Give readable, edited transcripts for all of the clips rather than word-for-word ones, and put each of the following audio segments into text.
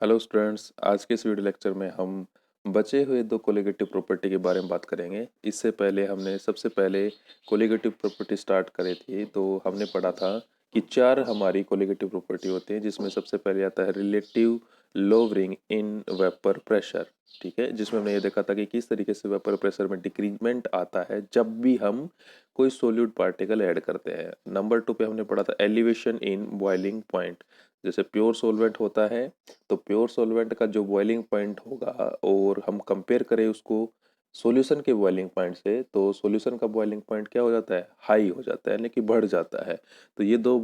Hello students, आज के इस वीडियो लेक्चर में हम बचे हुए दो कोलिगेटिव प्रॉपर्टी के बारे में बात करेंगे। इससे पहले हमने सबसे पहले कोलिगेटिव प्रॉपर्टी स्टार्ट करी थी, तो हमने पढ़ा था कि चार हमारी कोलिगेटिव प्रॉपर्टी होती है, जिसमें सबसे पहले आता है relative lowering in vapour pressure. ठीक है, जिसमें हमने ये देखा था कि किस तरीके से वेपर प्रेशर में डिक्रीजमेंट आता है जब भी हम कोई सोल्यूट पार्टिकल ऐड करते हैं। नंबर 2 पे हमने पढ़ा था एलिवेशन इन बॉइलिंग पॉइंट। जैसे प्योर सोलवेंट होता है, तो प्योर सॉल्वेंट का जो बॉइलिंग पॉइंट होगा और हम कंपेयर करें उसको सॉल्यूशन के बॉइलिंग पॉइंट से, तो सॉल्यूशन का बॉइलिंग पॉइंट क्या हो जाता है, हाई हो जाता है, यानी कि बढ़ जाता है। तो ये दो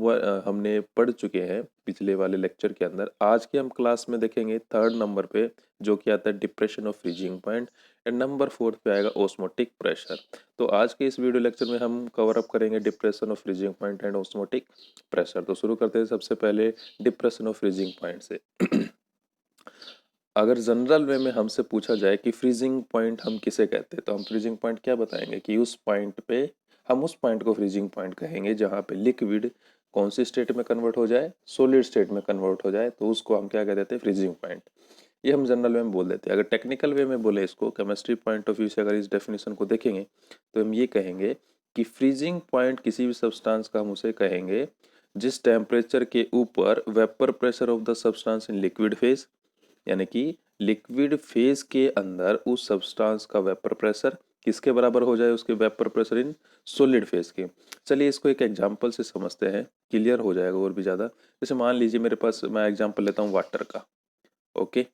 हमने पढ़ चुके हैं पिछले वाले लेक्चर के अंदर। आज के हम क्लास में देखेंगे थर्ड नंबर पे, जो कि आता है depression of freezing point, and number fourth पे आएगा ऑस्मोटिक प्रेशर। तो आज के इस वीडियो लेक्चर में हम कवर अप करेंगे depression of freezing point and osmotic pressure. तो शुरू करते हैं सबसे पहले डिप्रेशन ऑफ फ्रीजिंग पॉइंट से। अगर जनरल वे में हमसे पूछा जाए कि फ्रीजिंग पॉइंट हम किसे कहते हैं, तो हम फ्रीजिंग पॉइंट क्या बताएंगे कि उस पॉइंट पे हम उस पॉइंट को फ्रीजिंग पॉइंट कहेंगे जहाँ पे लिक्विड कौन सी स्टेट में कन्वर्ट हो जाए, सॉलिड स्टेट में कन्वर्ट हो जाए, तो उसको हम क्या कह देते हैं, फ्रीजिंग पॉइंट। ये हम जनरल वे में बोल देते हैं। अगर टेक्निकल वे में बोले, इसको केमिस्ट्री पॉइंट ऑफ व्यू से अगर इस डेफिनेशन को देखेंगे, तो हम ये कहेंगे कि फ्रीजिंग पॉइंट किसी भी सब्सटेंस का हम उसे कहेंगे जिस टेम्परेचर के ऊपर vapour pressure of the substance in liquid phase, यानी कि लिक्विड फेज के अंदर उस सब्सटेंस का वेपर प्रेशर किसके बराबर हो जाए, उसके vapour pressure in solid phase के। चलिए इसको एक एग्जांपल से समझते हैं, क्लियर हो जाएगा और भी ज़्यादा। जैसे मान लीजिए मेरे पास, मैं एग्जांपल लेता हूँ वाटर का। ओके,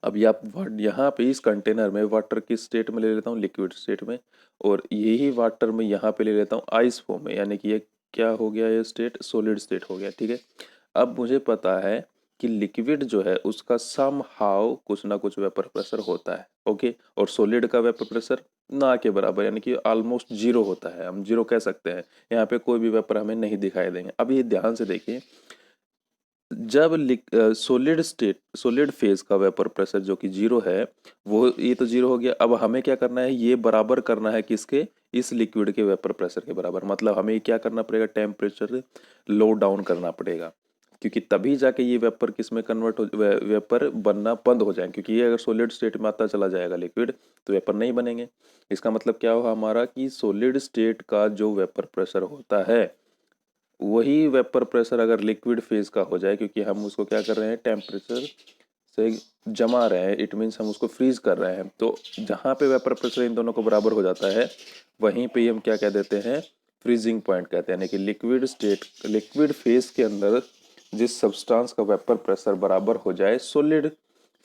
अब यहाँ पे इस कंटेनर में वाटर किस स्टेट में ले लेता हूँ, लिक्विड स्टेट में, और यही वाटर में यहाँ पे ले लेता हूँ आइस फॉर्म में, यानी कि ये क्या हो गया, ये स्टेट सॉलिड स्टेट हो गया। ठीक है, अब मुझे पता है कि लिक्विड जो है उसका सम हाउ कुछ ना कुछ वेपर प्रेशर होता है। ओके, और सॉलिड का वेपर प्रेशर ना के बराबर, यानी कि ऑलमोस्ट जीरो होता है, हम जीरो कह सकते हैं। यहाँ पे कोई भी वेपर हमें नहीं दिखाई देंगे। अब ये ध्यान से देखिए, जब सॉलिड फेज का वेपर प्रेशर जो कि जीरो है, वो ये तो जीरो हो गया। अब हमें क्या करना है, ये बराबर करना है किसके, इस लिक्विड के वेपर प्रेशर के बराबर। मतलब हमें क्या करना पड़ेगा, टेम्परेचर लो डाउन करना पड़ेगा, क्योंकि तभी जाके ये वेपर किस में कन्वर्ट हो, वेपर बनना बंद हो जाए। क्योंकि ये अगर सॉलिड स्टेट में आता चला जाएगा लिक्विड, तो वेपर नहीं बनेंगे। इसका मतलब क्या होगा हमारा, कि सॉलिड स्टेट का जो वेपर प्रेशर होता है, वही वेपर प्रेशर अगर लिक्विड फेज का हो जाए, क्योंकि हम उसको क्या कर रहे हैं, टेम्परेचर से जमा रहे हैं, इट मीन्स हम उसको फ्रीज कर रहे हैं, तो जहाँ पे वेपर प्रेशर इन दोनों को बराबर हो जाता है, वहीं पे हम क्या कह देते हैं, फ्रीजिंग पॉइंट कहते हैं। यानी कि लिक्विड फेज के अंदर जिस सब्सटेंस का वेपर प्रेशर बराबर हो जाए सॉलिड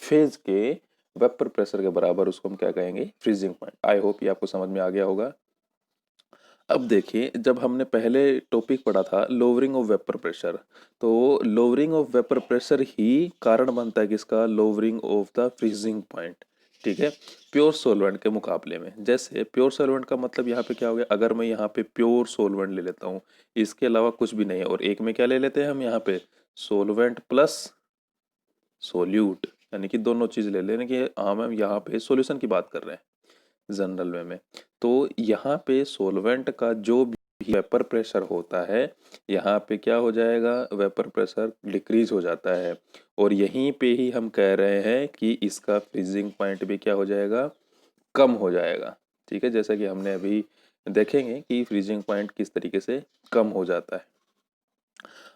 फेज के वेपर प्रेशर के बराबर, उसको हम क्या कहेंगे, फ्रीजिंग पॉइंट। आई होप ये आपको समझ में आ गया होगा। अब देखिए, जब हमने पहले टॉपिक पढ़ा था लोअरिंग ऑफ वेपर प्रेशर, तो लोअरिंग ऑफ वेपर प्रेशर ही कारण बनता है किसका, lowering of the freezing point. ठीक है, प्योर सोलवेंट के मुकाबले में। जैसे प्योर सोलवेंट का मतलब यहाँ पे क्या हो गया, अगर मैं यहाँ पे प्योर सोलवेंट ले लेता हूँ, इसके अलावा कुछ भी नहीं है, और एक में क्या ले लेते हैं हम यहाँ पे, सोलवेंट प्लस सोल्यूट, यानी कि दोनों चीज ले लेने की, हम यहाँ पे सॉल्यूशन की बात कर रहे हैं जनरल वे में। तो यहाँ पे सोलवेंट का जो भी वेपर प्रेशर होता है, यहाँ पे क्या हो जाएगा, वेपर प्रेशर डिक्रीज हो जाता है, और यहीं पे ही हम कह रहे हैं कि इसका फ्रीजिंग पॉइंट भी क्या हो जाएगा, कम हो जाएगा। ठीक है, जैसा कि हमने अभी देखेंगे कि फ्रीजिंग पॉइंट किस तरीके से कम हो जाता है।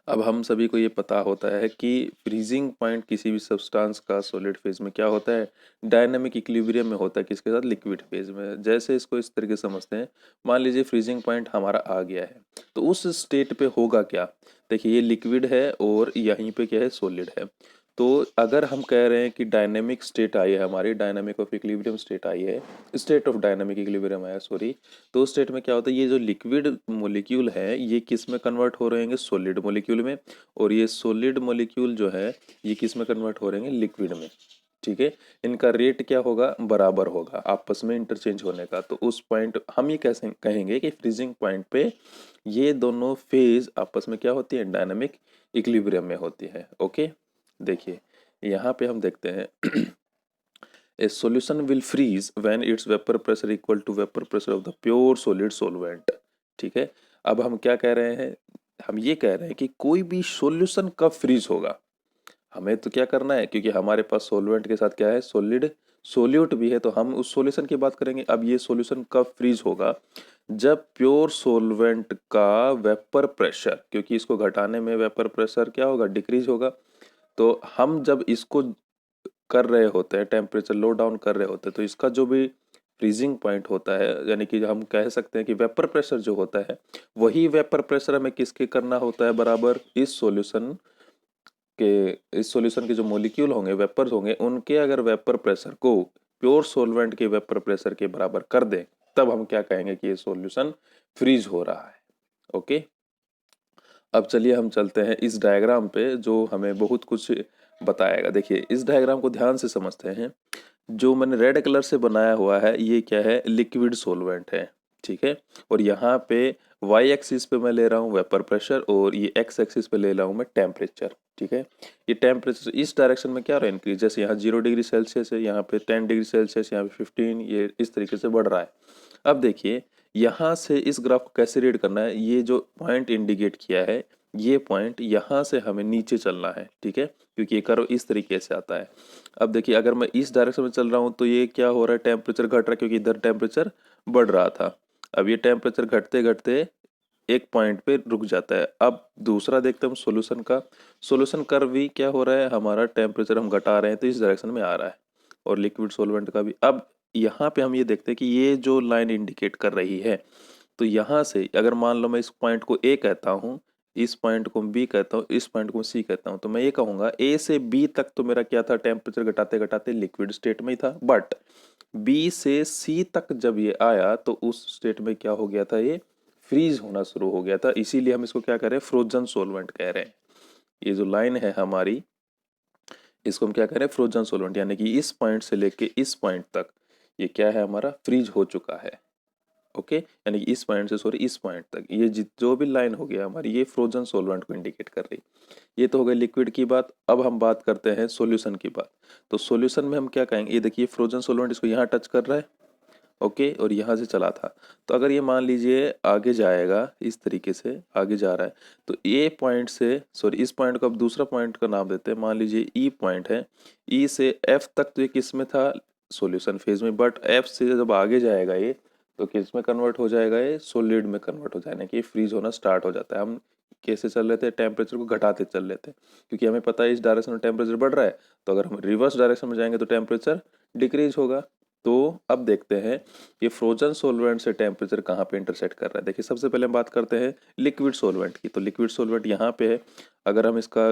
अब हम सभी को ये पता होता है कि फ्रीजिंग पॉइंट किसी भी सब्सटेंस का सॉलिड फेज में क्या होता है, डायनामिक इक्विलिब्रियम में होता है, किसके साथ, लिक्विड फेज में। जैसे इसको इस तरीके से समझते हैं, मान लीजिए फ्रीजिंग पॉइंट हमारा आ गया है, तो उस स्टेट पे होगा क्या। देखिए, ये लिक्विड है और यहीं पे क्या है, सॉलिड है। तो अगर हम कह रहे हैं कि डायनेमिक स्टेट आई है हमारी, डायनामिक ऑफ इक्विलिब्रियम स्टेट आई है, स्टेट ऑफ डायनामिक इक्विलिब्रियम आया, सॉरी, तो उस स्टेट में क्या होता है, ये जो लिक्विड मोलिक्यूल है ये किस में कन्वर्ट हो रहे हैं, सॉलिड मोलिक्यूल में, और ये सॉलिड मोलिक्यूल जो है ये किस में कन्वर्ट हो रहे हैं, लिक्विड में। ठीक है, इनका रेट क्या होगा, बराबर होगा आपस में इंटरचेंज होने का। तो उस पॉइंट हम ये कैसे कहेंगे कि फ्रीजिंग पॉइंट पे ये दोनों फेज आपस में क्या होती है, डायनामिक इक्विलिब्रियम में होती है। ओके, देखिए यहाँ पे हम देखते हैं A solution will freeze when its vapor pressure equal to vapor pressure of the pure solid solvent। ठीक है, अब हम क्या कह रहे हैं, हम ये कह रहे हैं कि कोई भी सॉल्यूशन कब फ्रीज होगा, हमें तो क्या करना है, क्योंकि हमारे पास सॉल्वेंट के साथ क्या है, सॉलिड सोल्यूट भी है, तो हम उस सॉल्यूशन की बात करेंगे। अब ये सॉल्यूशन कब फ्रीज होगा, जब प्योर सॉल्वेंट का वेपर प्रेशर, क्योंकि इसको घटाने में वेपर प्रेशर क्या होगा, डिक्रीज होगा। तो हम जब इसको कर रहे होते हैं, टेम्परेचर लो डाउन कर रहे होते हैं, तो इसका जो भी फ्रीजिंग पॉइंट होता है, यानी कि हम कह सकते हैं कि वेपर प्रेशर जो होता है, वही वेपर प्रेशर हमें किसके करना होता है बराबर, इस सॉल्यूशन के जो मॉलिक्यूल होंगे, वेपर्स होंगे, उनके अगर वेपर प्रेशर को प्योर सॉल्वेंट के वेपर प्रेशर के बराबर कर दें, तब हम क्या कहेंगे कि ये सॉल्यूशन फ्रीज हो रहा है। ओके, अब चलिए हम चलते हैं इस डायग्राम पे जो हमें बहुत कुछ बताएगा। देखिए इस डायग्राम को ध्यान से समझते हैं। जो मैंने रेड कलर से बनाया हुआ है ये क्या है, लिक्विड सॉल्वेंट है, ठीक है। और यहाँ पे वाई एक्सिस पे मैं ले रहा हूँ वेपर प्रेशर, और ये एक्स एक्सिस पे ले रहा हूँ मैं टेम्परेचर, ठीक है। ये टेम्परेचर इस डायरेक्शन में क्या हो रहा है, इंक्रीज, जैसे यहाँ 0 डिग्री सेल्सियस है, यहाँ पे 10 डिग्री सेल्सियस, यहाँ पे 15, ये इस तरीके से बढ़ रहा है। अब देखिए यहाँ से इस ग्राफ को कैसे रीड करना है, ये जो पॉइंट इंडिकेट किया है, ये पॉइंट यहाँ से हमें नीचे चलना है, ठीक है, क्योंकि ये कर्व इस तरीके से आता है। अब देखिए अगर मैं इस डायरेक्शन में चल रहा हूँ तो ये क्या हो रहा है, टेम्परेचर घट रहा है, क्योंकि इधर टेम्परेचर बढ़ रहा था। अब ये टेम्परेचर घटते घटते एक पॉइंट पे रुक जाता है। अब दूसरा देखते हैं हम सोल्यूशन का, सोल्यूशन कर्व भी क्या हो रहा है, हमारा टेम्परेचर हम घटा रहे हैं तो इस डायरेक्शन में आ रहा है, और लिक्विड सॉल्वेंट का भी। अब यहाँ पे हम ये देखते हैं कि ये जो लाइन इंडिकेट कर रही है, तो यहाँ से अगर मान लो मैं इस पॉइंट को ए कहता हूँ, इस पॉइंट को बी कहता हूँ, इस पॉइंट को सी कहता हूँ, तो मैं ये कहूँगा ए से बी तक तो मेरा क्या था, टेम्परेचर घटाते घटाते लिक्विड स्टेट में ही था, बट बी से सी तक जब ये आया तो उस स्टेट में क्या हो गया था, ये फ्रीज होना शुरू हो गया था। इसीलिए हम इसको क्या कह रहे हैं, फ्रोजन सोलवेंट कह रहे हैं। ये जो लाइन है हमारी, इसको हम क्या कह रहे हैं, फ्रोजन सोलवेंट, यानी कि इस पॉइंट से लेके इस पॉइंट तक ये क्या है, हमारा फ्रीज हो चुका है। ओके, यानी कि इस पॉइंट से सॉरी इस पॉइंट तक ये जो भी लाइन हो गया हमारी, ये फ्रोजन सोलवेंट को इंडिकेट कर रही। ये तो हो गई लिक्विड की बात। अब हम बात करते हैं सॉल्यूशन की बात। तो सॉल्यूशन में हम क्या कहेंगे, ये देखिए फ्रोजन सोलवेंट इसको यहाँ टच कर रहा है, ओके, और यहाँ से चला था। तो अगर ये मान लीजिए आगे जाएगा, इस तरीके से आगे जा रहा है, तो ए पॉइंट से सॉरी इस पॉइंट को अब दूसरा पॉइंट का नाम देते हैं, मान लीजिए ई पॉइंट है, ई से एफ तक तो ये किस में था, सॉल्यूशन फेज में, बट एफ से जब आगे जाएगा ये, तो किस में कन्वर्ट हो जाएगा, ये सॉलिड में कन्वर्ट हो जाने की फ्रीज होना स्टार्ट हो जाता है। हम कैसे चल रहे थे, टेम्परेचर को घटाते चल रहे थे, क्योंकि हमें पता है इस डायरेक्शन में टेम्परेचर बढ़ रहा है, तो अगर हम रिवर्स डायरेक्शन में जाएंगे तो टेम्परेचर डिक्रीज होगा। तो अब देखते हैं ये फ्रोजन सोलवेंट से टेम्परेचर कहाँ पे इंटरसेक्ट कर रहा है। देखिए सबसे पहले हम बात करते हैं लिक्विड सोलवेंट की। तो लिक्विड सोलवेंट यहाँ पे है, अगर हम इसका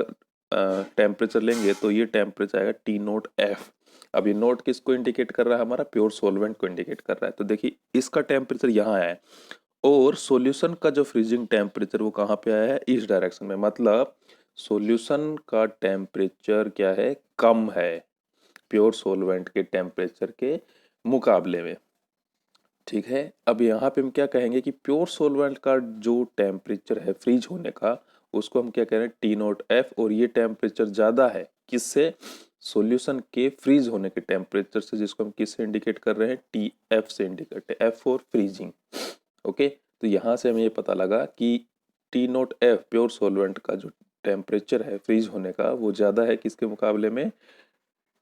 टेम्परेचर लेंगे तो ये टेम्परेचर आएगा टी नोट एफ। अब ये नोट किसको इंडिकेट कर रहा है, हमारा प्योर सोलवेंट को इंडिकेट कर रहा है। तो देखिए इसका टेम्परेचर यहाँ आया है, और सॉल्यूशन का जो फ्रीजिंग टेम्परेचर वो कहाँ पे आया है, इस डायरेक्शन में। मतलब सॉल्यूशन का टेम्परेचर क्या है, कम है प्योर सोलवेंट के टेम्परेचर के मुकाबले में, ठीक है। अब यहाँ पे हम क्या कहेंगे कि प्योर सोलवेंट का जो टेम्परेचर है फ्रीज होने का, उसको हम क्या कह रहे हैं, टी नोट एफ, और ये टेम्परेचर ज़्यादा है किससे, सॉल्यूशन के फ्रीज होने के टेम्परेचर से, जिसको हम किससे इंडिकेट कर रहे हैं, टी एफ से indicate, F for freezing. Okay, तो यहाँ से हमें ये पता लगा कि T note F pure solvent का जो टेम्परेचर है फ्रीज होने का, वो ज़्यादा है किसके मुकाबले में,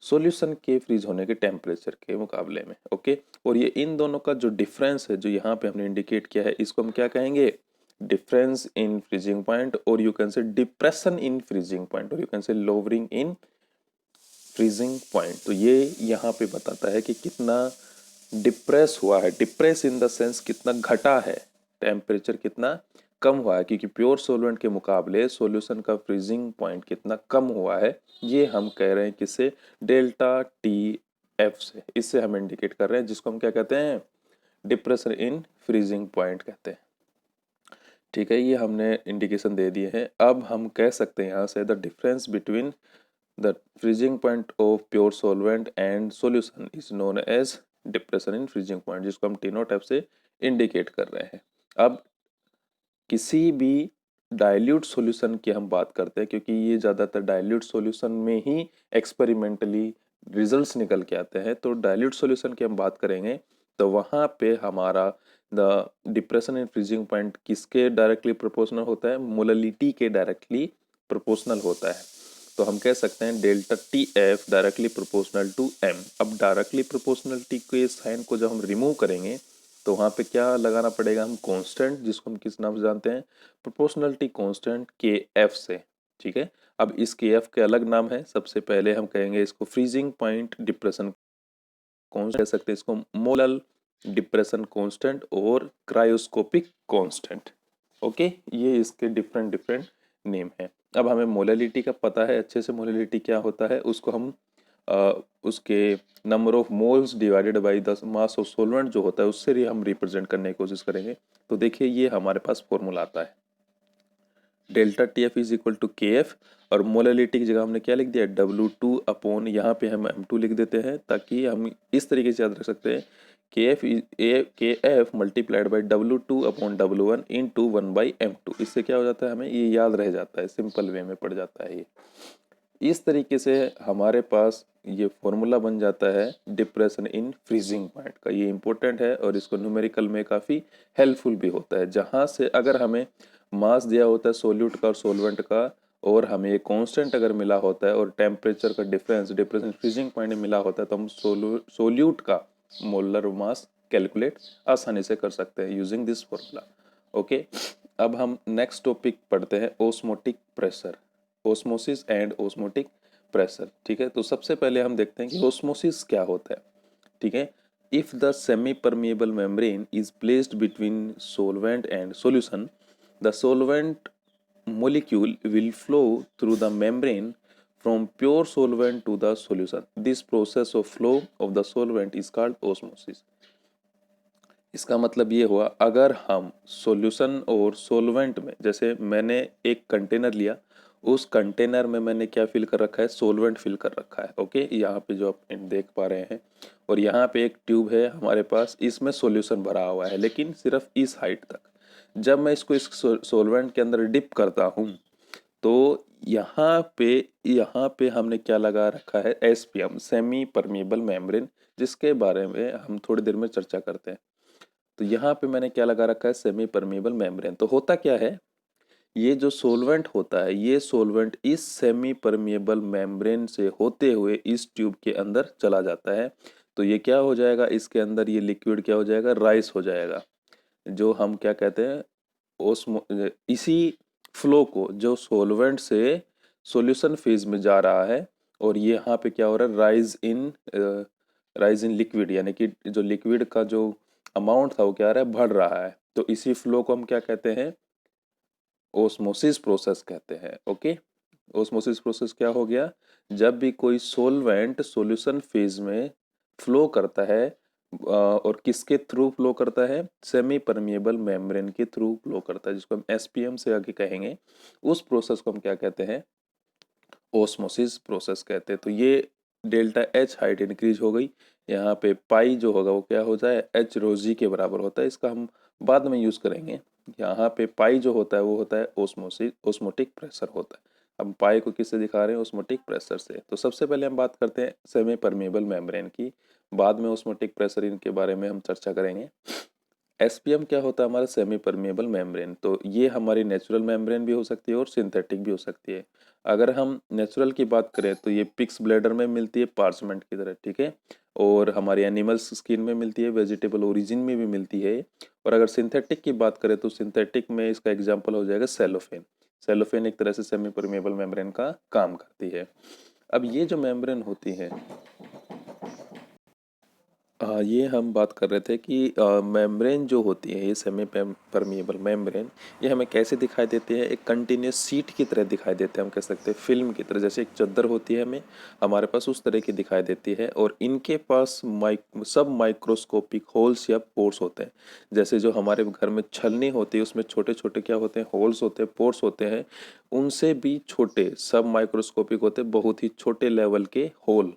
सॉल्यूशन के फ्रीज होने के टेम्परेचर के मुकाबले में। ओके, और ये इन दोनों का जो डिफरेंस है, जो यहाँ पे हमने इंडिकेट किया है, इसको हम क्या कहेंगे, डिफरेंस इन फ्रीजिंग पॉइंट, और you can say depression in freezing point, और you can say lowering in freezing point. तो ये यहाँ पे बताता है कि कितना डिप्रेस हुआ है, डिप्रेस इन द सेंस कितना घटा है, टेम्परेचर कितना कम हुआ है, क्योंकि प्योर सोलवेंट के मुकाबले सॉल्यूशन का फ्रीजिंग पॉइंट कितना कम हुआ है, ये हम कह रहे हैं किससे, डेल्टा टी एफ से। इससे हम इंडिकेट कर रहे हैं, जिसको हम क्या कहते हैं, डिप्रेशन इन फ्रीजिंग पॉइंट कहते हैं। ठीक है, ये हमने इंडिकेशन दे दिए हैं। अब हम कह सकते हैं यहाँ से the difference between the freezing point of pure solvent and solution is known as depression in freezing point, जिसको हम टी नोट एफ से इंडिकेट कर रहे हैं। अब किसी भी डाइल्यूट सॉल्यूशन की हम बात करते हैं, क्योंकि ये ज़्यादातर डाइल्यूट सॉल्यूशन में ही एक्सपेरिमेंटली रिजल्ट्स निकल के आते हैं। तो डाइल्यूट सॉल्यूशन की हम बात करेंगे तो वहाँ पे हमारा the depression in freezing point किसके डायरेक्टली प्रोपोर्शनल होता है, मोललिटी के डायरेक्टली प्रोपोर्शनल होता है। तो हम कह सकते हैं delta T F directly proportional to M. अब डायरेक्टली प्रोपोर्शनलिटी के साइन को जब हम रिमूव करेंगे तो वहाँ पे क्या लगाना पड़ेगा, हम कांस्टेंट, जिसको हम किस नाम से जानते हैं, प्रोपोर्शनलिटी कांस्टेंट के एफ से। ठीक है, अब इस के एफ के अलग नाम है। सबसे पहले हम कहेंगे इसको फ्रीजिंग पॉइंट डिप्रेशन कांस्टेंट, कह सकते हैं इसको मोलल डिप्रेशन कांस्टेंट और क्रायोस्कोपिक कांस्टेंट। ओके, ये इसके डिफरेंट डिफरेंट नेम है। अब हमें मोलैलिटी का पता है अच्छे से, मोलैलिटी क्या होता है उसको हम उसके number of moles divided by the mass of solvent जो होता है उससे ही हम रिप्रेजेंट करने की कोशिश करेंगे। तो देखिए ये हमारे पास फॉर्मूला आता है, delta T F is equal to K F, और मोलैलिटी की जगह हमने क्या लिख दिया, W2 अपॉन, यहाँ पे हम M2 लिख देते हैं ताकि हम इस तरीके से याद रख सकते हैं, के F multiplied by W2 upon W1 into 1/M2। इससे क्या हो जाता है, हमें ये याद रह जाता है, सिंपल वे में पड़ जाता है ये। इस तरीके से हमारे पास ये फॉर्मूला बन जाता है डिप्रेशन इन फ्रीजिंग पॉइंट का। ये इंपॉर्टेंट है और इसको न्यूमेरिकल में काफ़ी हेल्पफुल भी होता है, जहाँ से अगर हमें मास दिया होता है सोल्यूट का और सोलवेंट का, और हमें ये कांस्टेंट अगर मिला होता है और टेम्परेचर का डिफरेंस डिप्रेशन फ्रीजिंग पॉइंट में मिला होता है, तो हम सोल्यूट का मोलर मास कैलकुलेट आसानी से कर सकते हैं यूजिंग दिस फॉर्मूला। ओके, अब हम नेक्स्ट टॉपिक पढ़ते हैं, osmotic pressure, osmosis and osmotic pressure. ठीक है, तो सबसे पहले हम देखते हैं कि ओस्मोसिस क्या होता है। ठीक है, if the semi permeable membrane is placed between solvent and solution, the solvent molecule will flow through the membrane from pure solvent to the solution. This process of flow of the solvent is called osmosis. इसका मतलब ये हुआ, अगर हम solution और solvent में, जैसे मैंने एक कंटेनर लिया, उस कंटेनर में मैंने क्या फिल कर रखा है, सोलवेंट फिल कर रखा है। ओके, यहाँ पे जो आप देख पा रहे हैं, और यहाँ पे एक ट्यूब है हमारे पास, इसमें सॉल्यूशन भरा हुआ है लेकिन सिर्फ इस हाइट तक। जब मैं इसको इस सोलवेंट के अंदर डिप करता हूँ तो यहाँ पे हमने क्या लगा रखा है, एसपीएम, सेमी परमिएबल मेम्ब्रेन, जिसके बारे में हम थोड़ी देर में चर्चा करते हैं। तो यहाँ पे मैंने क्या लगा रखा है, सेमी परमिएबल मेम्ब्रेन। तो होता क्या है, ये जो सोलवेंट होता है, ये सोलवेंट इस सेमी परमिएबल मेम्ब्रेन से होते हुए इस ट्यूब के अंदर चला जाता है। तो ये क्या हो जाएगा, इसके अंदर ये लिक्विड क्या हो जाएगा, राइस हो जाएगा, जो हम क्या कहते हैं, ओस्मो, इसी फ्लो को जो सोलवेंट से सॉल्यूशन फेज में जा रहा है, और ये यहाँ पे क्या हो रहा है, राइज इन लिक्विड, यानी कि जो लिक्विड का जो अमाउंट था वो क्या आ रहा है, बढ़ रहा है। तो इसी फ्लो को हम क्या कहते हैं, ओस्मोसिस प्रोसेस कहते हैं। ओके, ओस्मोसिस प्रोसेस क्या हो गया, जब भी कोई सोलवेंट सॉल्यूशन फेज में फ्लो करता है, और किसके थ्रू फ्लो करता है, सेमी परमिएबल मेम्ब्रेन के थ्रू फ्लो करता है, जिसको हम एसपीएम से आगे कहेंगे, उस प्रोसेस को हम क्या कहते हैं, ओस्मोसिस प्रोसेस कहते हैं। तो ये डेल्टा एच हाइट इंक्रीज हो गई, यहाँ पे पाई जो होगा वो क्या हो जाए, एच रोजी के बराबर होता है, इसका हम बाद में यूज़ करेंगे। यहाँ पे पाई जो होता है वो होता है ओस्मोटिक प्रेशर होता है। अब पाई को किससे दिखा रहे हैं, ओस्मोटिक प्रेशर से। तो सबसे पहले हम बात करते हैं सेमी परमिएबल मेम्ब्रेन की, बाद में ओस्मोटिक प्रेशर, इनके बारे में हम चर्चा करेंगे। एसपीएम क्या होता है, हमारा सेमी परमिएबल मेम्ब्रेन। तो ये हमारी नेचुरल मेम्ब्रेन भी हो सकती है और सिंथेटिक भी हो सकती है। अगर हम नेचुरल की बात करें तो ये पिग्स ब्लैडर में मिलती है पार्चमेंट की तरह, ठीक है, और हमारी एनिमल्स स्किन में मिलती है, वेजिटेबल ओरिजिन में भी मिलती है। और अगर सिंथेटिक की बात करें तो सिंथेटिक में इसका एग्जाम्पल हो जाएगा सेलोफेन। सेलोफेन एक तरह से सेमी परमिएबल मेम्ब्रेन का काम करती है। अब ये जो मेम्ब्रेन होती है, हाँ, ये हम बात कर रहे थे कि मेम्ब्रेन जो होती है, ये सेमी परमिएबल मेम्ब्रेन, ये हमें कैसे दिखाई देती है, एक कंटिन्यूस सीट की तरह दिखाई देते हैं, हम कह सकते हैं फिल्म की तरह, जैसे एक चादर होती है हमें, हमारे पास उस तरह की दिखाई देती है। और इनके पास सब माइक्रोस्कोपिक होल्स या पोर्स होते हैं। जैसे जो हमारे घर में छलनी होती है उसमें छोटे छोटे क्या होते हैं, होल्स होते हैं, पोर्स होते हैं, उनसे भी छोटे सब माइक्रोस्कोपिक होते हैं, बहुत ही छोटे लेवल के होल।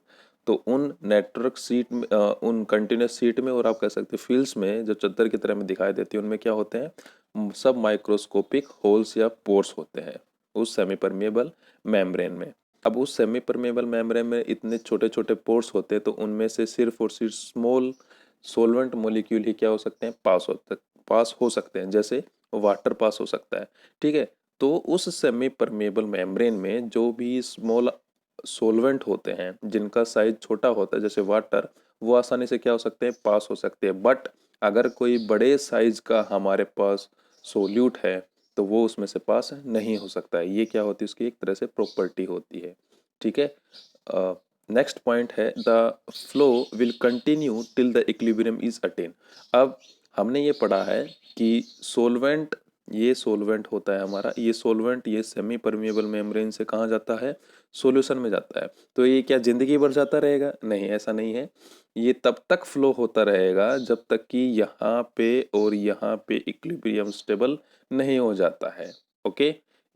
तो उन नेटवर्क सीट में, उन कंटिन्यूस सीट में, और आप कह सकते हैं फील्ड्स में जो चद्दर की तरह में दिखाई देती है, उनमें क्या होते हैं, सब माइक्रोस्कोपिक होल्स या पोर्स होते हैं उस सेमी परमिएबल मेम्ब्रेन में। अब उस सेमी परमिएबल मेम्ब्रेन में इतने छोटे छोटे पोर्स होते हैं, तो उनमें से सिर्फ और सिर्फ स्मॉल सोलवेंट मोलिक्यूल ही क्या हो सकते हैं, पास हो सकते हैं, जैसे वाटर पास हो सकता है। ठीक है, तो उस सेमी परमेबल मेम्ब्रेन में जो भी स्मॉल सोलवेंट होते हैं जिनका साइज छोटा होता है जैसे वाटर, वो आसानी से क्या हो सकते हैं, पास हो सकते हैं। बट अगर कोई बड़े साइज का हमारे पास सोल्यूट है तो वो उसमें से पास नहीं हो सकता है। ये क्या होती है, उसकी एक तरह से प्रॉपर्टी होती है। ठीक है। नेक्स्ट पॉइंट है the flow will continue till the equilibrium is attain. अब हमने ये पढ़ा है कि सोलवेंट, ये सोलवेंट होता है हमारा, ये सोलवेंट ये सेमी परमिएबल मेम्ब्रेन से कहाँ जाता है, सॉल्यूशन में जाता है। तो ये क्या जिंदगी भर जाता रहेगा? नहीं, ऐसा नहीं है। ये तब तक फ्लो होता रहेगा जब तक कि यहाँ पे और यहाँ पे इक्विलिब्रियम स्टेबल नहीं हो जाता है। ओके,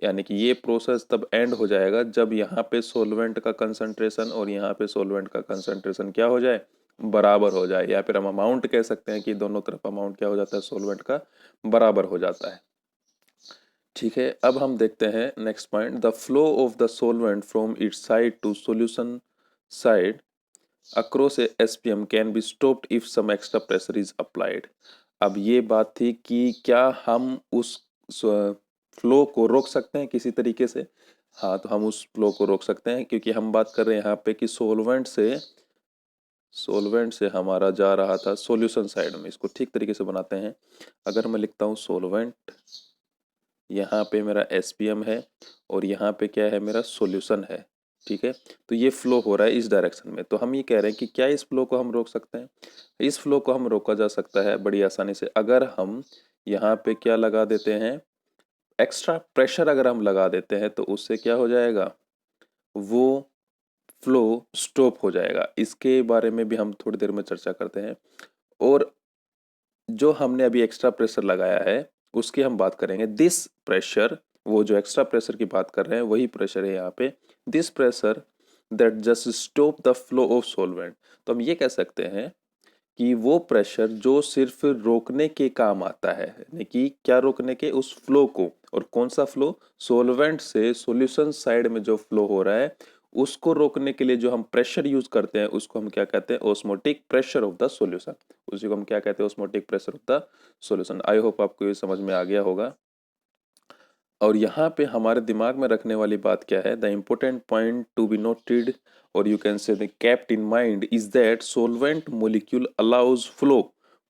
यानी कि ये प्रोसेस तब एंड हो जाएगा जब यहाँ पे सोलवेंट का कंसंट्रेशन और यहाँ पे सोलवेंट का कंसंट्रेशन क्या हो जाए, बराबर हो जाए। या फिर हम अमाउंट कह सकते हैं कि दोनों तरफ अमाउंट क्या हो जाता है, सोलवेंट का बराबर हो जाता है। ठीक है, अब हम देखते हैं next point, the flow of the solvent from its side to solution side across a SPM can be stopped if some extra pressure is applied. अब ये बात थी कि क्या हम उस फ्लो को रोक सकते हैं किसी तरीके से? हाँ, तो हम उस फ्लो को रोक सकते हैं क्योंकि हम बात कर रहे हैं यहाँ पे कि सोलवेंट से हमारा जा रहा था सॉल्यूशन साइड में। इसको ठीक तरीके से बनाते हैं। अगर मैं लिखता हूँ सोलवेंट, यहाँ पे मेरा एसपीएम है और यहाँ पे क्या है, मेरा सॉल्यूशन है। ठीक है, तो ये फ्लो हो रहा है इस डायरेक्शन में। तो हम ये कह रहे हैं कि क्या इस फ्लो को हम रोक सकते हैं? इस फ्लो को हम रोका जा सकता है बड़ी आसानी से अगर हम यहाँ पे क्या लगा देते हैं, एक्स्ट्रा प्रेशर अगर हम लगा देते हैं तो उससे क्या हो जाएगा, वो फ्लो स्टॉप हो जाएगा। इसके बारे में भी हम थोड़ी देर में चर्चा करते हैं। और जो हमने अभी एक्स्ट्रा प्रेशर लगाया है उसकी हम बात करेंगे। दिस प्रेशर, वो जो एक्स्ट्रा प्रेशर की बात कर रहे हैं वही प्रेशर है यहाँ पे, this pressure that just stop the flow of solvent. तो हम ये कह सकते हैं कि वो प्रेशर जो सिर्फ रोकने के काम आता है, यानी कि क्या रोकने के, उस फ्लो को। और कौन सा फ्लो? सॉल्वेंट से सॉल्यूशन साइड में जो फ्लो हो रहा है उसको रोकने के लिए जो हम प्रेशर यूज करते हैं उसको हम क्या कहते हैं, osmotic pressure of the solution. उसी को हम क्या कहते हैं, osmotic pressure of the solution. I hope आपको ये समझ में आ गया होगा। और यहाँ पे हमारे दिमाग में रखने वाली बात क्या है, the important point to be noted और you can say kept in mind is that solvent molecule allows flow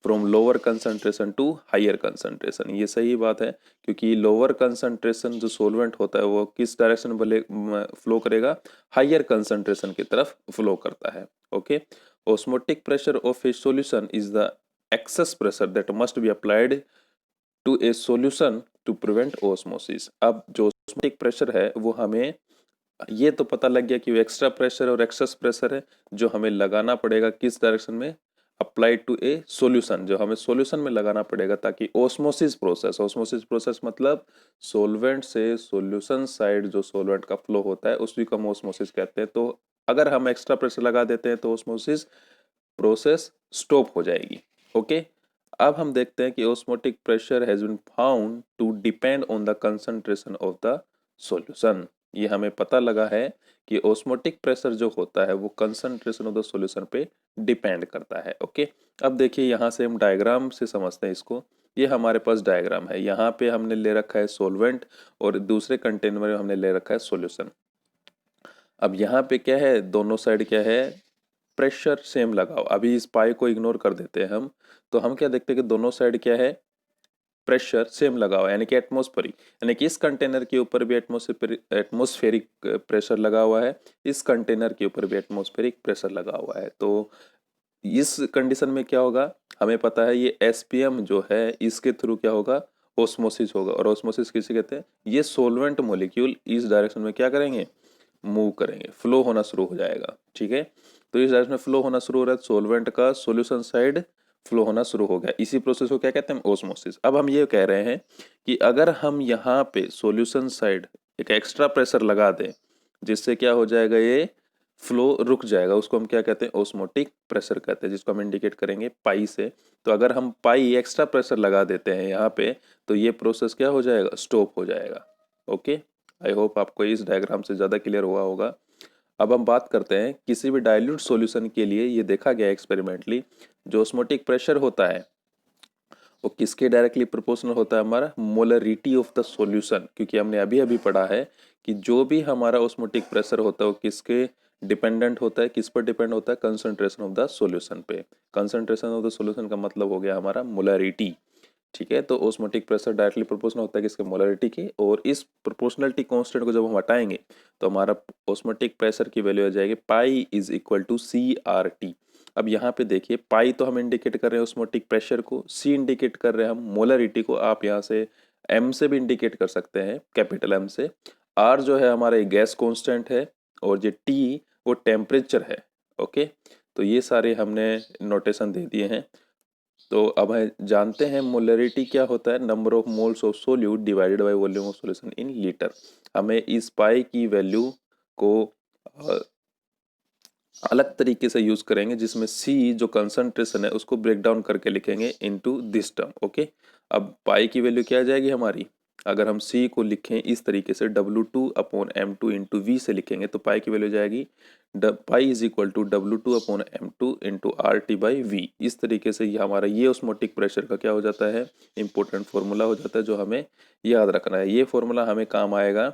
from lower concentration to higher concentration. ये सही बात है क्योंकि लोअर कंसंट्रेशन जो सोलवेंट होता है वो किस डायरेक्शन भले फ्लो करेगा, हायर कंसंट्रेशन की तरफ फ्लो करता है। Okay, osmotic pressure of a solution is the excess pressure that must be applied to a solution to prevent osmosis. अब जो ऑस्मोटिक प्रेशर है वो हमें ये तो पता लग गया कि वो एक्स्ट्रा प्रेशर और एक्सेस प्रेशर है जो हमें लगाना पड़ेगा किस डायरेक्शन में, अप्लाइड टू ए सॉल्यूशन, जो हमें सॉल्यूशन में लगाना पड़ेगा ताकि ओस्मोसिस प्रोसेस मतलब सोलवेंट से सॉल्यूशन साइड जो सोलवेंट का फ्लो होता है उसी को हम ओस्मोसिस कहते हैं। तो अगर हम एक्स्ट्रा प्रेशर लगा देते हैं तो ओस्मोसिस प्रोसेस स्टॉप हो जाएगी। ओके, अब हम देखते हैं कि osmotic pressure has been found to depend on the concentration of the solution. ये हमें पता लगा है कि ऑस्मोटिक प्रेशर जो होता है वो कंसंट्रेशन ऑफ द सॉल्यूशन पे डिपेंड करता है। ओके, अब देखिए यहाँ से हम डायग्राम से समझते हैं इसको। ये हमारे पास डायग्राम है, यहाँ पे हमने ले रखा है सोलवेंट और दूसरे कंटेनर में हमने ले रखा है सॉल्यूशन। अब यहाँ पे क्या है, दोनों साइड क्या है, प्रेशर सेम लगाओ। अभी इस पाई को इग्नोर कर देते हैं हम, तो हम क्या देखते हैं कि दोनों साइड क्या है, प्रेशर सेम लगा हुआ है, यानी कि एटमॉस्फेरिक, यानी कि इस कंटेनर के ऊपर भी एटमॉस्फेरिक प्रेशर लगा हुआ है, इस कंटेनर के ऊपर भी एटमॉस्फेरिक प्रेशर लगा हुआ है। तो इस कंडीशन में क्या होगा, हमें पता है ये एसपीएम जो है इसके थ्रू क्या होगा, ओस्मोसिस होगा। और ओस्मोसिस किसे कहते हैं, ये सोलवेंट मोलिक्यूल इस डायरेक्शन में क्या करेंगे, मूव करेंगे, फ्लो होना शुरू हो जाएगा। ठीक है, तो इस डायरेक्शन में फ्लो होना शुरू हो रहा है, सोलवेंट का सॉल्यूशन साइड फ्लो होना शुरू हो गया। इसी प्रोसेस को क्या कहते हैं, ओस्मोसिस। अब हम ये कह रहे हैं कि अगर हम यहाँ पे सॉल्यूशन साइड एक एक्स्ट्रा प्रेशर लगा दें जिससे क्या हो जाएगा, ये फ्लो रुक जाएगा, उसको हम क्या कहते हैं, ओस्मोटिक प्रेशर कहते हैं, जिसको हम इंडिकेट करेंगे पाई से। तो अगर हम पाई एक्स्ट्रा प्रेशर लगा देते हैं यहाँ पे तो ये प्रोसेस क्या हो जाएगा, स्टॉप हो जाएगा। ओके, आई होप आपको इस डायग्राम से ज़्यादा क्लियर हुआ होगा। अब हम बात करते हैं किसी भी डाइल्यूट सॉल्यूशन के लिए ये देखा गया एक्सपेरिमेंटली, जो ऑस्मोटिक प्रेशर होता है वो किसके डायरेक्टली प्रोपोर्शनल होता है? हमारा मोलरिटी ऑफ द सॉल्यूशन, क्योंकि हमने अभी अभी पढ़ा है कि जो भी हमारा ऑस्मोटिक प्रेशर होता है वो किसके डिपेंडेंट होता है, किस पर डिपेंड होता है? कंसंट्रेशन ऑफ द सॉल्यूशन पे। कंसंट्रेशन ऑफ द सॉल्यूशन का मतलब हो गया हमारा मोलरिटी। ठीक है, तो ऑस्मोटिक प्रेशर डायरेक्टली प्रोपोर्शनल होता है किसके? मोलरिटी के। और इस प्रोपोर्शनलिटी कांस्टेंट को जब हम हटाएंगे तो हमारा ऑस्मोटिक प्रेशर की वैल्यू आ जाएगी pi is equal to C R T. अब यहाँ पे देखिए, पाई तो हम इंडिकेट कर रहे हैं ऑस्मोटिक प्रेशर को, सी इंडिकेट कर रहे हैं हम मोलरिटी को। आप यहाँ से एम से भी इंडिकेट कर सकते हैं, कैपिटल एम से। आर जो है हमारा गैस कॉन्स्टेंट है, और ये टी वो टेम्परेचर है। ओके, तो ये सारे हमने नोटेशन दे दिए हैं। तो अब हम जानते हैं मोलरिटी क्या होता है? Number of moles of solute divided by volume of solution in litre. हमें इस पाई की वैल्यू को अलग तरीके से यूज करेंगे, जिसमें सी जो कंसंट्रेशन है उसको ब्रेक डाउन करके लिखेंगे इनटू दिस टर्म। ओके, अब पाई की वैल्यू क्या आ जाएगी हमारी? अगर हम सी को लिखें इस तरीके से W2 upon M2 into we से लिखेंगे तो पाई की वैल्यू जाएगी pi is equal to W2 upon M2 into R T by V. इस तरीके से ये हमारा ये ऑस्मोटिक प्रेशर का क्या हो जाता है? इंपॉर्टेंट फॉर्मूला हो जाता है, जो हमें याद रखना है। ये फॉर्मूला हमें काम आएगा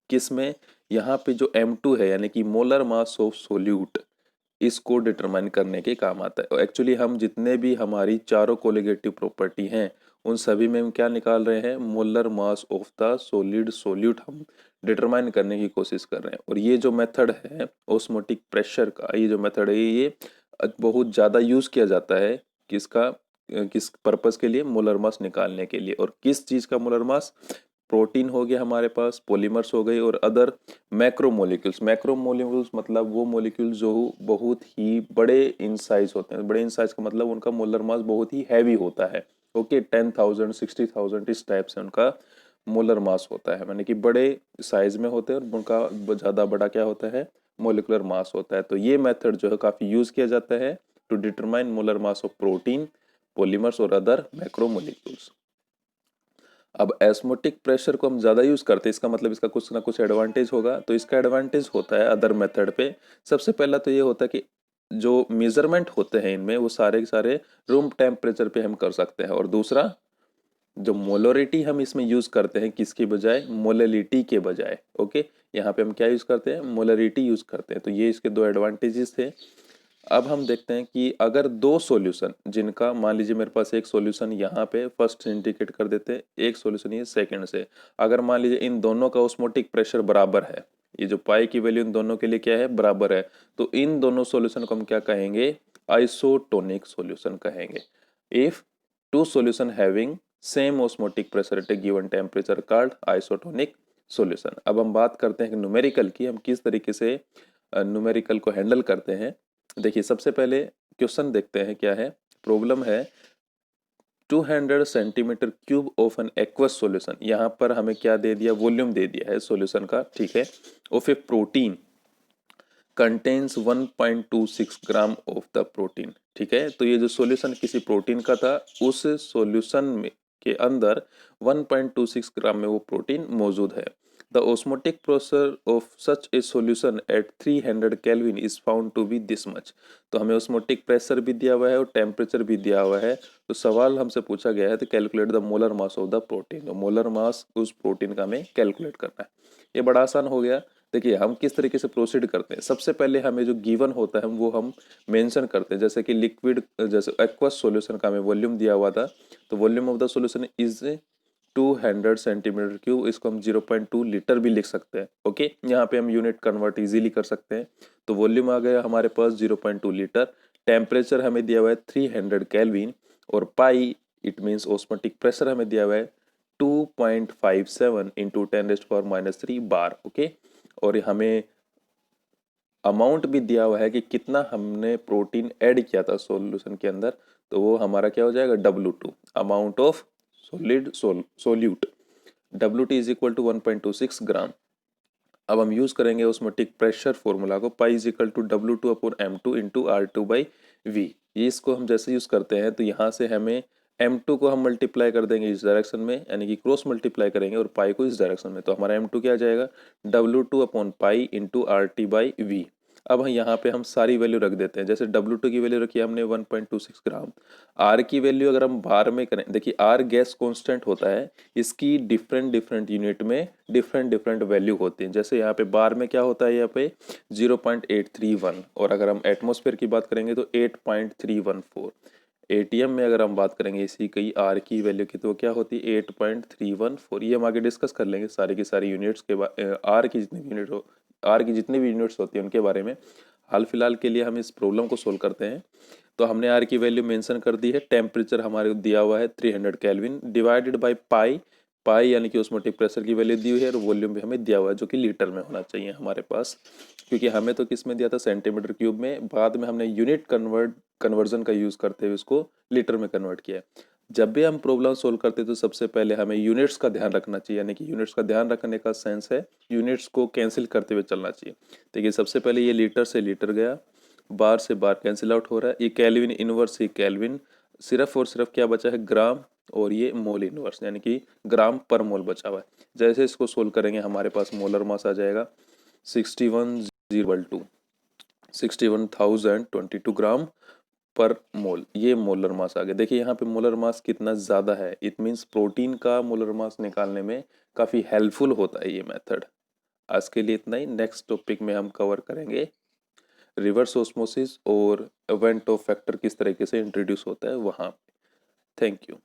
किस में? यहाँ पे जो M2 है यानी कि मोलर मास ऑफ सोल्यूट, इसको डिटरमाइन करने के काम आता है। एक्चुअली हम जितने भी हमारी चारों कोलिगेटिव प्रॉपर्टी हैं उन सभी में हम क्या निकाल रहे हैं? Molar mass of the solid solute हम डिटरमाइन करने की कोशिश कर रहे हैं। और ये जो मेथड है ऑस्मोटिक प्रेशर का, ये जो मेथड है ये बहुत ज़्यादा यूज़ किया जाता है। किसका? किस पर्पस के लिए? मोलर मास निकालने के लिए। और किस चीज़ का मोलर मास? प्रोटीन हो गया हमारे पास, पॉलीमर्स हो गए, और अदर मैक्रोमोलिक्यूल्स। मैक्रोमोलिक्यूल्स मतलब वो मोलिक्यूल्स जो बहुत ही बड़े इन साइज होते हैं। बड़े इन साइज का मतलब उनका मोलर मास बहुत ही हैवी होता है। ओके, 10,000 60,000 इस टाइप से उनका मोलर मास होता है, यानी कि बड़े साइज में होते हैं और उनका ज़्यादा बड़ा क्या होता है? मोलिकुलर मास होता है। तो ये मेथड जो है काफ़ी यूज़ किया जाता है to determine molar mass of protein, polymers और अदर मैक्रोमोलिक्यूल्स। अब एस्मोटिक प्रेशर को हम ज़्यादा यूज़ करते हैं, इसका मतलब इसका कुछ ना कुछ एडवांटेज होगा। तो इसका एडवांटेज होता है अदर मेथड पे। सबसे पहला तो ये होता है कि जो मेजरमेंट होते हैं इनमें वो सारे के सारे रूम टेम्परेचर पे हम कर सकते हैं। और दूसरा, जो मोलरिटी हम इसमें यूज़ करते हैं किसकी बजाय? मोललिटी के बजाय। ओके, यहाँ पे हम क्या यूज़ करते हैं? मोलरिटी यूज़ करते हैं। तो ये इसके दो एडवांटेजेस थे। अब हम देखते हैं कि अगर दो सॉल्यूशन जिनका, मान लीजिए मेरे पास एक सॉल्यूशन यहाँ पे फर्स्ट इंडिकेट कर देते हैं, एक सॉल्यूशन ये सेकंड से। अगर मान लीजिए इन दोनों का ऑस्मोटिक प्रेशर बराबर है, ये जो पाई की वैल्यू इन दोनों के लिए क्या है? बराबर है, तो इन दोनों सॉल्यूशन को हम क्या कहेंगे? आइसोटोनिक सॉल्यूशन कहेंगे। If two solution having same osmotic pressure at A given temperature called isotonic solution. अब हम बात करते हैं न्यूमेरिकल की, हम किस तरीके से न्यूमेरिकल को हैंडल करते हैं। देखिए, सबसे पहले क्वेश्चन देखते हैं क्या है। प्रॉब्लम है 200 centimetre cube of an aqueous solution. यहाँ पर हमें क्या दे दिया? वॉल्यूम दे दिया है सॉल्यूशन का, ठीक है। Of A protein contains 1.26 gram of the protein, ठीक है। तो ये जो सॉल्यूशन किसी प्रोटीन का था, उस सॉल्यूशन में के अंदर 1.26 ग्राम में वो प्रोटीन मौजूद है। The osmotic pressure of such a solution at 300 kelvin is found to be this much. तो हमें ऑस्मोटिक प्रेशर भी दिया हुआ है और टेम्परेचर भी दिया हुआ है। तो सवाल हमसे पूछा गया है तो calculate the molar mass of the protein. तो मोलर मास उस प्रोटीन का हमें कैलकुलेट करना है। ये बड़ा आसान हो गया। देखिए, हम किस तरीके से प्रोसीड करते हैं। सबसे पहले हमें जो गिवन होता है वो हम मेंशन करते हैं। जैसे कि लिक्विड, जैसे एक्वस सॉल्यूशन का हमें वॉल्यूम दिया हुआ था, तो volume of the solution is 200 centimetre cube. इसको हम 0.2 लीटर भी लिख सकते हैं। ओके, यहाँ पे हम यूनिट कन्वर्ट इजीली कर सकते हैं। तो वॉल्यूम आ गया हमारे पास 0.2 लीटर। टेम्परेचर हमें दिया हुआ है 300 केल्विन, और पाई इट मीन्स ऑस्मोटिक प्रेशर हमें दिया हुआ है 2.57 इंटू 10⁻³ बार। ओके, और हमें अमाउंट भी दिया हुआ है कि कितना हमने प्रोटीन ऐड किया था सॉल्यूशन के अंदर। तो वो हमारा क्या हो जाएगा? W2, amount of solid solute. WT is equal to 1.26 gram. अब हम यूज करेंगे ऑस्मोटिक प्रेशर फॉर्मूला को, pi is equal to W2 upon M2 into R2/V। ये इसको हम जैसे यूज करते हैं तो यहाँ से हमें M2 को हम मल्टीप्लाई कर देंगे इस डायरेक्शन में, यानी कि क्रॉस मल्टीप्लाई करेंगे, और पाई को इस डायरेक्शन में। तो हमारा M2 क्या आ जाएगा? W2 upon pi into RT/V। अब यहाँ पे हम सारी वैल्यू रख देते हैं। जैसे W2 की वैल्यू रखी है हमने 1.26 ग्राम। R की वैल्यू अगर हम बार में करें, देखिए R गैस कांस्टेंट होता है, इसकी डिफरेंट डिफरेंट यूनिट में डिफरेंट डिफरेंट वैल्यू होती है। जैसे यहाँ पे बार में क्या होता है, यहाँ पे 0.831, और अगर हम एटमॉस्फेयर की बात करेंगे तो 8.314। एटीएम में अगर हम बात करेंगे इसी की आर की वैल्यू की, तो क्या होती है 8.314। ये हम आगे डिस्कस कर लेंगे सारी की सारी यूनिट्स के आर की जितनी भी यूनिट हो, आर की जितनी भी यूनिट्स होती हैं उनके बारे में। हाल फिलहाल के लिए हम इस प्रॉब्लम को सोल्व करते हैं। तो हमने आर की वैल्यू मेंशन कर दी है। टेम्परेचर हमारे को दिया हुआ है 300 केल्विन डिवाइडेड बाय पाई। पाई यानी कि ऑस्मोटिक प्रेशर की वैल्यू दी हुई है, और वॉल्यूम भी हमें दिया हुआ है जो कि लीटर में होना चाहिए हमारे पास, क्योंकि हमें तो किस में दिया था, सेंटीमीटर क्यूब में। बाद में हमने यूनिट कन्वर्जन का यूज़ करते हुए उसको लीटर में कन्वर्ट किया है। जब भी हम प्रॉब्लम सोल्व करते हैं तो सबसे पहले हमें यूनिट्स का ध्यान रखना चाहिए, यानी कि यूनिट्स का ध्यान रखने का सेंस है यूनिट्स को कैंसिल करते हुए चलना चाहिए। देखिए सबसे पहले ये लीटर से लीटर गया, बार से बार कैंसिल आउट हो रहा है, ये केल्विन इनवर्स, ये केल्विन, सिर्फ और सिर्फ क्या बचा है, ग्राम, और ये मोल इनवर्स यानी कि ग्राम पर मोल बचा हुआ है। जैसे इसको सोल्व करेंगे हमारे पास मोलर मास आ जाएगा 61,022 61,022 ग्राम पर मोल। ये मोलर मास आ गया। देखिए यहाँ पे मोलर मास कितना ज़्यादा है, इट मीन्स प्रोटीन का मोलर मास निकालने में काफ़ी हेल्पफुल होता है ये मेथड। आज के लिए इतना ही। नेक्स्ट टॉपिक में हम कवर करेंगे रिवर्स ऑस्मोसिस और इवेंट ऑफ फैक्टर किस तरीके से इंट्रोड्यूस होता है वहाँ। Thank you.